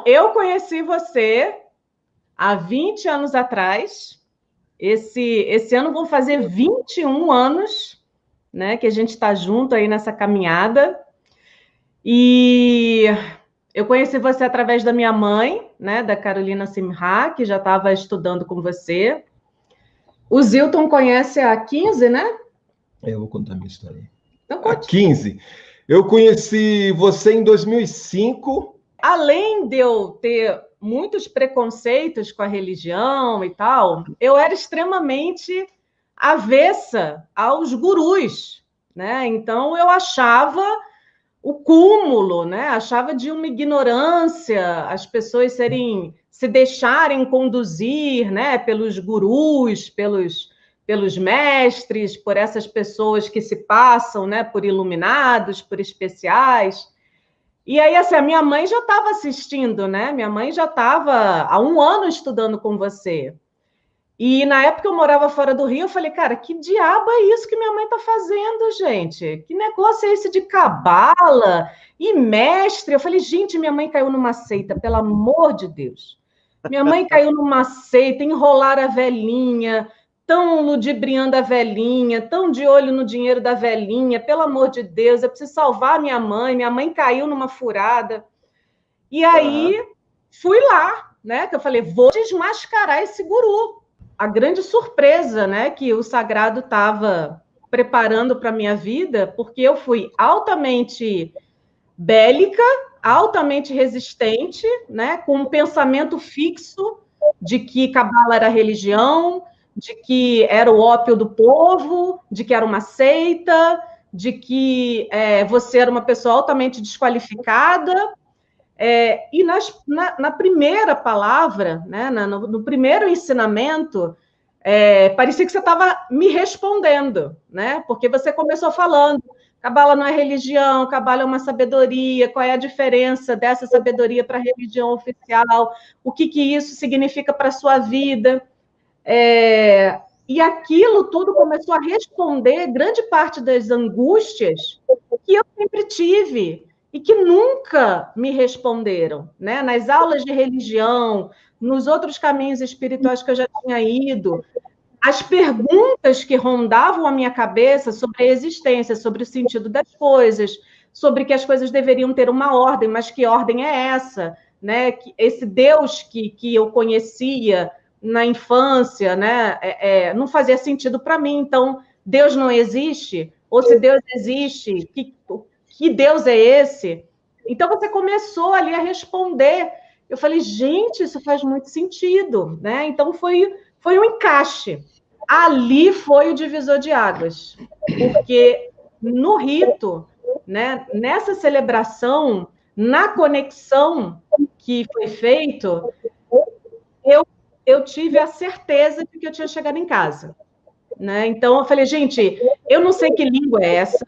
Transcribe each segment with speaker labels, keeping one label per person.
Speaker 1: Eu conheci você há 20 anos atrás. Esse ano vão fazer 21 anos, né, que a gente está junto aí nessa caminhada. E eu conheci você através da minha mãe, né, da Carolina Simha, que já estava estudando com você. O Zilton conhece há 15, né?
Speaker 2: Eu vou contar minha história.
Speaker 1: Então,
Speaker 2: Há
Speaker 1: conte.
Speaker 2: 15. Eu conheci você em 2005.
Speaker 1: Além de eu ter muitos preconceitos com a religião e tal, eu era extremamente avessa aos gurus, né? Então eu achava o cúmulo, né? Achava de uma ignorância as pessoas se deixarem conduzir, né? Pelos gurus, pelos mestres, por essas pessoas que se passam, né? Por iluminados, por especiais. E aí, assim, a minha mãe já estava assistindo, né? Minha mãe já estava há um ano estudando com você. E na época eu morava fora do Rio, eu falei, cara, que diabo é isso que minha mãe está fazendo, gente? Que negócio é esse de cabala e mestre? Eu falei, gente, minha mãe caiu numa seita, pelo amor de Deus. Minha mãe caiu numa seita, enrolar a velhinha, tão ludibriando a velhinha, tão de olho no dinheiro da velhinha, pelo amor de Deus, eu preciso salvar minha mãe caiu numa furada. E aí fui lá, né? Que eu falei, vou desmascarar esse guru. A grande surpresa, né, que o sagrado estava preparando para minha vida, porque eu fui altamente bélica, altamente resistente, né, com um pensamento fixo de que cabala era religião, de que era o ópio do povo, de que era uma seita, de que você era uma pessoa altamente desqualificada. E na primeira palavra, né, no primeiro ensinamento, parecia que você estava me respondendo, né? Porque você começou falando, cabala não é religião, cabala é uma sabedoria, qual é a diferença dessa sabedoria para a religião oficial, o que isso significa para a sua vida. E aquilo tudo começou a responder grande parte das angústias que eu sempre tive e que nunca me responderam, né? Nas aulas de religião, nos outros caminhos espirituais que eu já tinha ido, as perguntas que rondavam a minha cabeça sobre a existência, sobre o sentido das coisas, sobre que as coisas deveriam ter uma ordem, mas que ordem é essa, né? Esse Deus que eu conhecia na infância, né? Não fazia sentido para mim. Então, Deus não existe? Ou se Deus existe, que Deus é esse? Então, você começou ali a responder. Eu falei, gente, isso faz muito sentido, né? Então, foi um encaixe. Ali foi o divisor de águas, porque no rito, né, nessa celebração, na conexão que foi feito, eu tive a certeza de que eu tinha chegado em casa. Né? Então, eu falei, gente, eu não sei que língua é essa,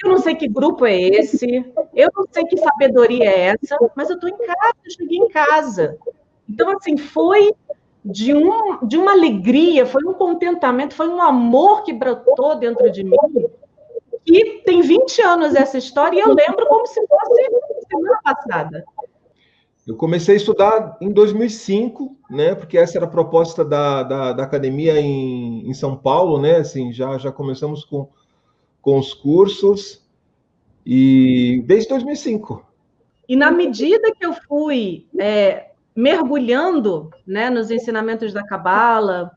Speaker 1: eu não sei que grupo é esse, eu não sei que sabedoria é essa, mas eu estou em casa, eu cheguei em casa. Então, assim, foi de uma alegria, foi um contentamento, foi um amor que brotou dentro de mim, que tem 20 anos essa história, e eu lembro como se fosse semana passada.
Speaker 2: Eu comecei a estudar em 2005, né? Porque essa era a proposta da academia em São Paulo, né? Assim, já começamos com os cursos e desde 2005.
Speaker 1: E na medida que eu fui mergulhando, né, nos ensinamentos da Cabala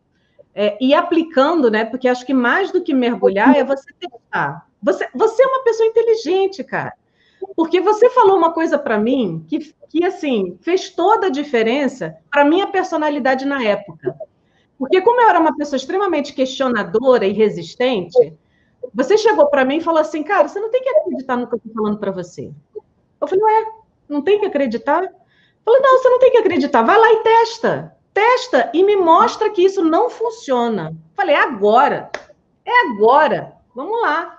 Speaker 1: e aplicando, né? Porque acho que mais do que mergulhar é você testar. Você é uma pessoa inteligente, cara. Porque você falou uma coisa para mim que assim, fez toda a diferença para minha personalidade na época. Porque como eu era uma pessoa extremamente questionadora e resistente, você chegou para mim e falou assim, cara, você não tem que acreditar no que eu estou falando para você. Eu falei, ué, não tem que acreditar? Eu falei, não, você não tem que acreditar, vai lá e testa. Testa e me mostra que isso não funciona. Eu falei, é agora, vamos lá.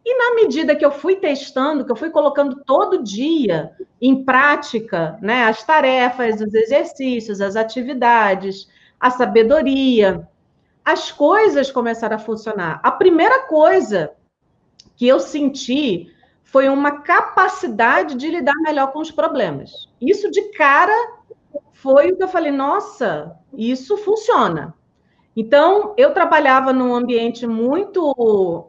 Speaker 1: E na medida que eu fui testando, que eu fui colocando todo dia em prática, né, as tarefas, os exercícios, as atividades, a sabedoria, as coisas começaram a funcionar. A primeira coisa que eu senti foi uma capacidade de lidar melhor com os problemas. Isso de cara foi o que eu falei, nossa, isso funciona. Então, eu trabalhava num ambiente muito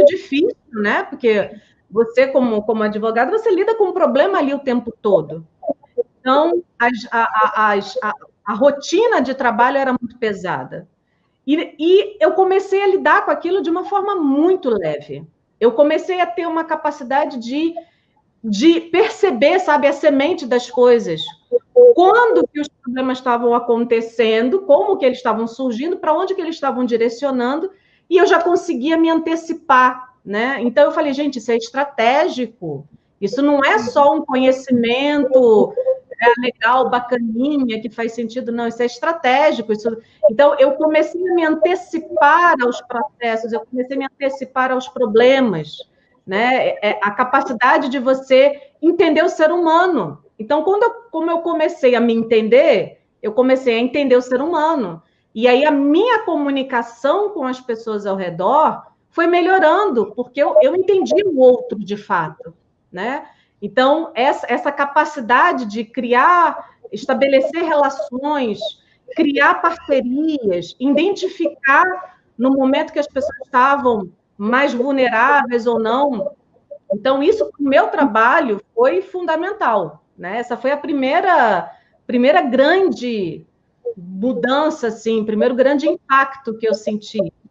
Speaker 1: difícil, né? Porque você, como advogado, você lida com um problema ali o tempo todo. Então, a rotina de trabalho era muito pesada. E eu comecei a lidar com aquilo de uma forma muito leve. Eu comecei a ter uma capacidade de perceber, sabe, a semente das coisas. Quando que os problemas estavam acontecendo, como que eles estavam surgindo, para onde que eles estavam direcionando, e eu já conseguia me antecipar, né? Então eu falei, gente, isso é estratégico. Isso não é só um conhecimento legal, bacaninha, que faz sentido, não, isso é estratégico. Então, eu comecei a me antecipar aos processos, eu comecei a me antecipar aos problemas, né? A capacidade de você entender o ser humano. Então, como eu comecei a me entender, eu comecei a entender o ser humano. E aí, a minha comunicação com as pessoas ao redor foi melhorando, porque eu entendi o outro de fato, né? Então, essa capacidade de criar, estabelecer relações, criar parcerias, identificar no momento que as pessoas estavam mais vulneráveis ou não. Então, isso para o meu trabalho foi fundamental, né? Essa foi a primeira grande mudança, assim, primeiro grande impacto que eu senti.